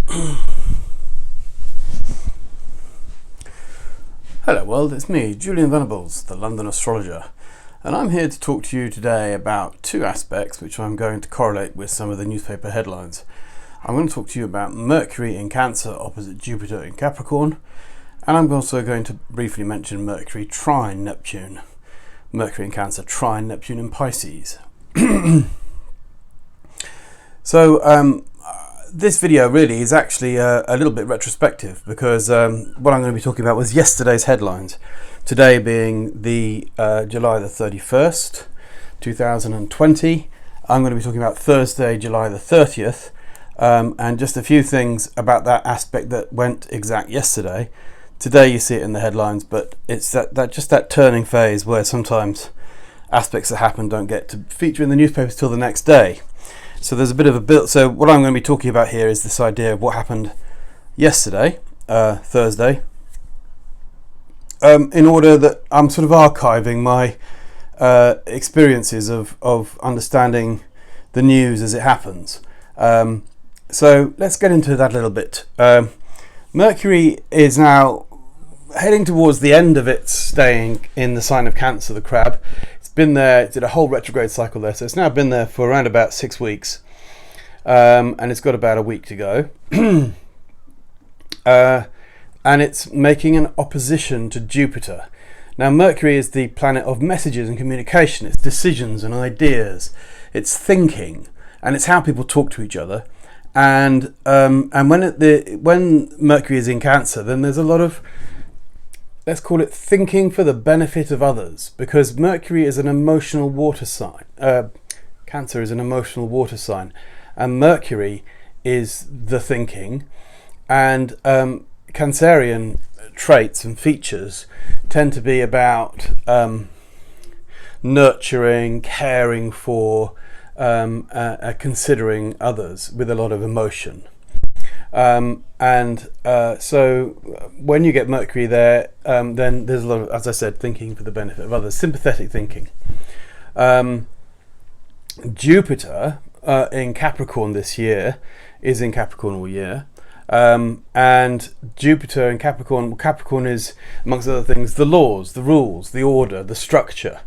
Hello world, it's me, Julian Venables, the London Astrologer, and I'm here to talk to you today about two aspects which I'm going to correlate with some of the newspaper headlines. I'm going to talk to you about Mercury in Cancer opposite Jupiter in Capricorn, and I'm also going to briefly mention Mercury trine Neptune. Mercury in Cancer trine Neptune in Pisces. So this video really is actually a little bit retrospective because what I'm going to be talking about was yesterday's headlines. Today being the July the 31st, 2020. I'm going to be talking about Thursday, July the 30th, and just a few things about that aspect that went exact yesterday. Today you see it in the headlines, but it's that turning phase where sometimes aspects that happen don't get to feature in the newspapers till the next day. So there's a bit of a build. So what I'm going to be talking about here is this idea of what happened yesterday, Thursday, in order that I'm sort of archiving my experiences of understanding the news as it happens. So let's get into that a little bit. Mercury is now heading towards the end of its staying in the sign of Cancer, the crab. It's been there, it did a whole retrograde cycle there, so it's now been there for around about 6 weeks, and it's got about a week to go. And it's making an opposition to Jupiter. Now Mercury is the planet of messages and communication, it's decisions and ideas, it's thinking, and it's how people talk to each other. And when Mercury is in Cancer, then there's a lot of, let's call it, thinking for the benefit of others, because Mercury is an emotional water sign. Cancer is an emotional water sign, and Mercury is the thinking. And Cancerian traits and features tend to be about nurturing, caring for, considering others with a lot of emotion. So when you get Mercury there, then there's a lot of, as I said, thinking for the benefit of others, sympathetic thinking. Jupiter in Capricorn this year is in Capricorn all year. And Jupiter in Capricorn is, amongst other things, the laws, the rules, the order, the structure,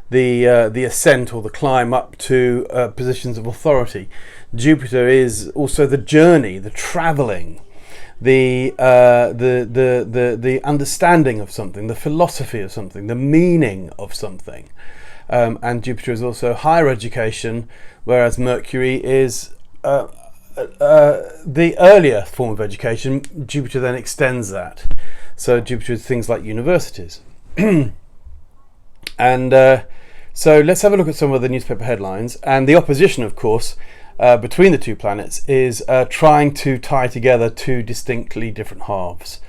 the ascent or the climb up to positions of authority. Jupiter is also the journey, the traveling, the understanding of something, the philosophy of something, the meaning of something. And Jupiter is also higher education, whereas Mercury is the earlier form of education. Jupiter then extends that. So Jupiter is things like universities. And so let's have a look at some of the newspaper headlines. And the opposition, of course, between the two planets is trying to tie together two distinctly different halves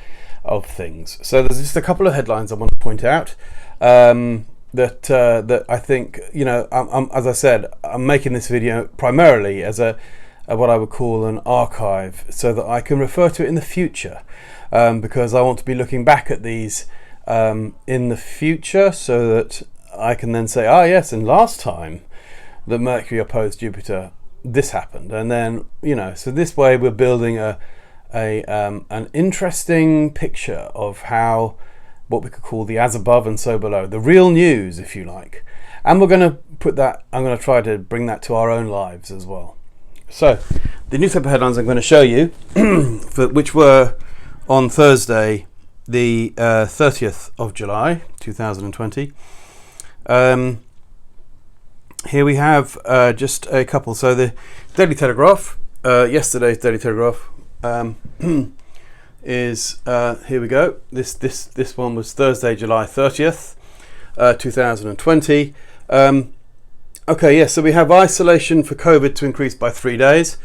of things. So there's just a couple of headlines I want to point out that I think, you know, as I said, I'm making this video primarily as a what I would call an archive, so that I can refer to it in the future, because I want to be looking back at these in the future, so that I can then say, yes, and last time that Mercury opposed Jupiter, this happened. And then, you know, so this way we're building an interesting picture of how, what we could call the as above and so below, the real news, if you like. And we're going to put that, I'm going to try to bring that to our own lives as well. So the newspaper headlines I'm going to show you, which were on Thursday, the 30th of July, 2020. Here we have just a couple. So the Daily Telegraph, yesterday's Daily Telegraph, is here we go. This one was Thursday, July 30th, 2020. Okay, yes. So we have isolation for COVID to increase by 3 days.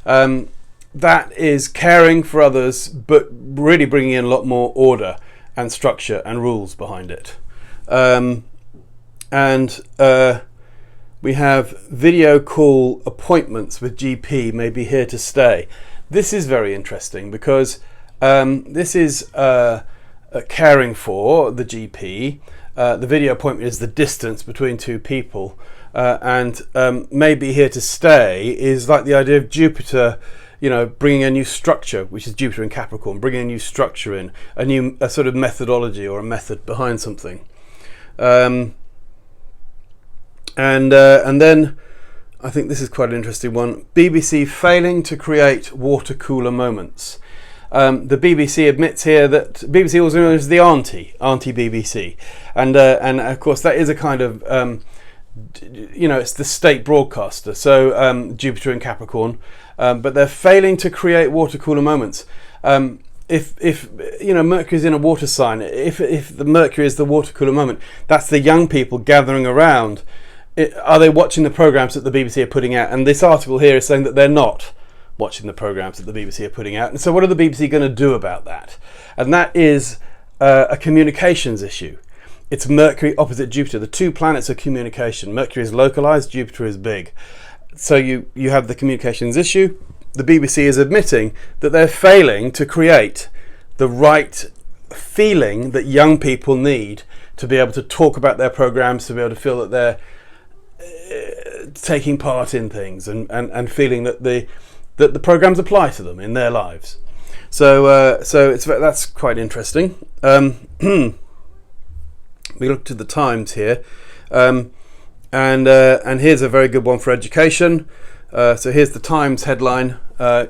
That is caring for others, but really bringing in a lot more order and structure and rules behind it. We have video call appointments with GP may be here to stay. This is very interesting because this is caring for the GP. The video appointment is the distance between two people, and may be here to stay is like the idea of Jupiter you know, bringing a new structure, which is Jupiter in Capricorn, bringing a new structure in, a sort of methodology or a method behind something. And then I think this is quite an interesting one. BBC failing to create water cooler moments. The BBC admits here that BBC also known as the anti-BBC, and of course that is a kind of you know, it's the state broadcaster. So Jupiter in Capricorn, but they're failing to create water cooler moments. If you know, Mercury's in a water sign, if the Mercury is the water cooler moment, that's the young people gathering around. Are they watching the programs that the BBC are putting out? And this article here is saying that they're not watching the programs that the BBC are putting out. And so what are the BBC going to do about that? And that is a communications issue. It's Mercury opposite Jupiter. The two planets are communication. Mercury is localized, Jupiter is big. So you have the communications issue. The BBC is admitting that they're failing to create the right feeling that young people need to be able to talk about their programs, to be able to feel that they're taking part in things, and feeling that the programs apply to them in their lives. So that's quite interesting. We look to the Times here, and here's a very good one for education. So here's the Times headline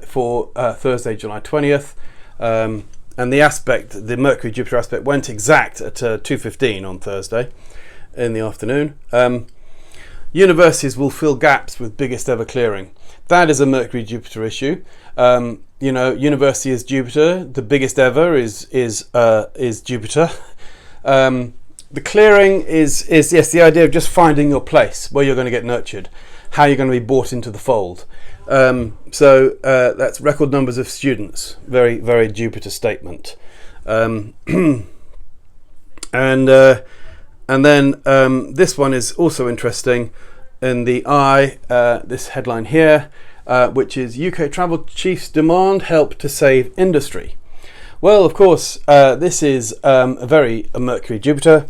for Thursday, July 20th, and the Mercury Jupiter aspect went exact at 2:15 on Thursday in the afternoon. Universities will fill gaps with biggest ever clearing. That is a Mercury Jupiter issue. You know, university is Jupiter. The biggest ever is Jupiter. The clearing is yes, the idea of just finding your place where you're going to get nurtured, how you're going to be brought into the fold. So that's record numbers of students. Very, very Jupiter statement. And then this one is also interesting in the Eye, this headline here, which is UK travel chiefs demand help to save industry. Well, of course, this is a Mercury Jupiter.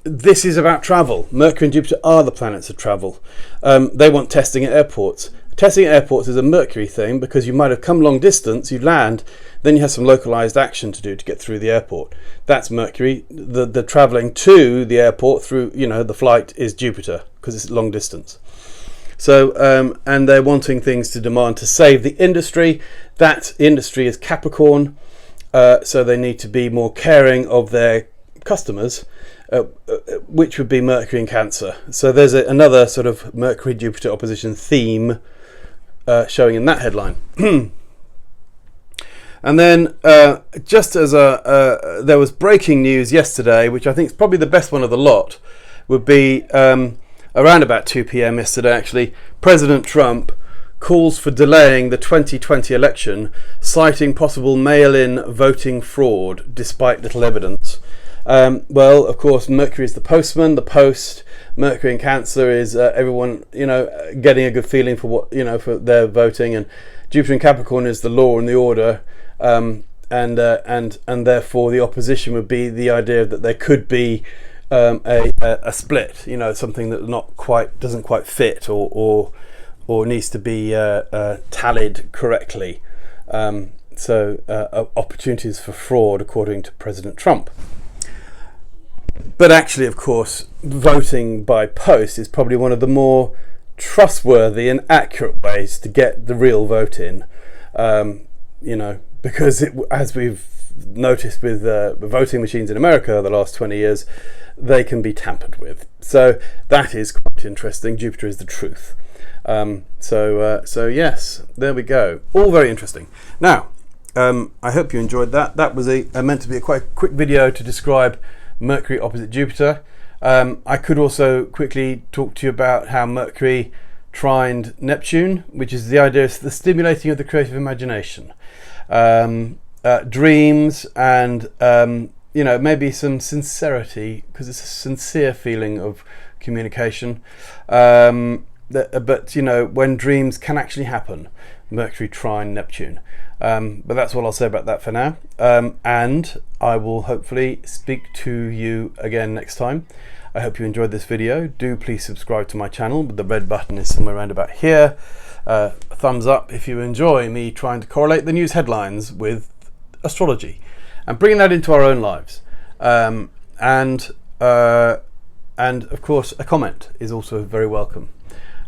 This is about travel. Mercury and Jupiter are the planets of travel. They want testing at airports. Testing at airports is a Mercury thing because you might have come long distance, you land, then you have some localized action to do to get through the airport. That's Mercury. The traveling to the airport through, you know, the flight is Jupiter because it's long distance. So, and they're wanting things to demand to save the industry. That industry is Capricorn, so they need to be more caring of their customers, which would be Mercury and Cancer. So there's another sort of Mercury-Jupiter opposition theme showing in that headline. And then just as there was breaking news yesterday, which I think is probably the best one of the lot, would be around about 2 p.m. yesterday actually, President Trump calls for delaying the 2020 election, citing possible mail-in voting fraud despite little evidence. Well, of course, Mercury is the postman, the post. Mercury in Cancer is everyone, you know, getting a good feeling for what, you know, for their voting, and Jupiter in Capricorn is the law and the order, and therefore the opposition would be the idea that there could be a split, you know, something that doesn't quite fit or needs to be tallied correctly. So opportunities for fraud, according to President Trump. But actually, of course, voting by post is probably one of the more trustworthy and accurate ways to get the real vote in. You know, because as we've noticed with voting machines in America the last 20 years, they can be tampered with. So that is quite interesting. Jupiter is the truth. So yes, there we go. All very interesting. Now, I hope you enjoyed that. That was meant to be a quite quick video to describe Mercury opposite Jupiter. I could also quickly talk to you about how Mercury trined Neptune, which is the idea of the stimulating of the creative imagination, dreams, and you know, maybe some sincerity, because it's a sincere feeling of communication. But you know, when dreams can actually happen, Mercury trine Neptune. But that's all I'll say about that for now. And I will hopefully speak to you again next time. I hope you enjoyed this video. Do please subscribe to my channel. The red button is somewhere around about here. a thumbs up if you enjoy me trying to correlate the news headlines with astrology and bringing that into our own lives. And of course, a comment is also very welcome.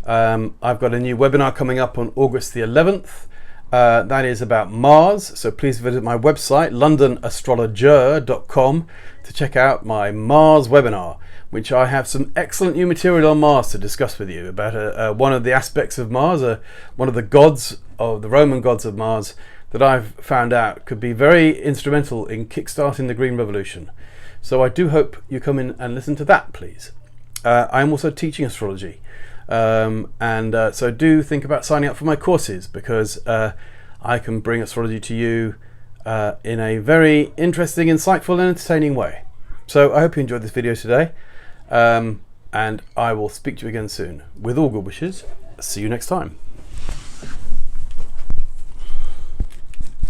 I've got a new webinar coming up on August the 11th. That is about Mars, so please visit my website londonastrologer.com to check out my Mars webinar, which I have some excellent new material on Mars to discuss with you about one of the aspects of Mars, one of the gods of the Roman gods of Mars that I've found out could be very instrumental in kickstarting the Green Revolution. So I do hope you come in and listen to that, please. I'm also teaching astrology. So do think about signing up for my courses, because I can bring astrology to you in a very interesting, insightful and entertaining way. So I hope you enjoyed this video today, and I will speak to you again soon. With all good wishes, see you next time.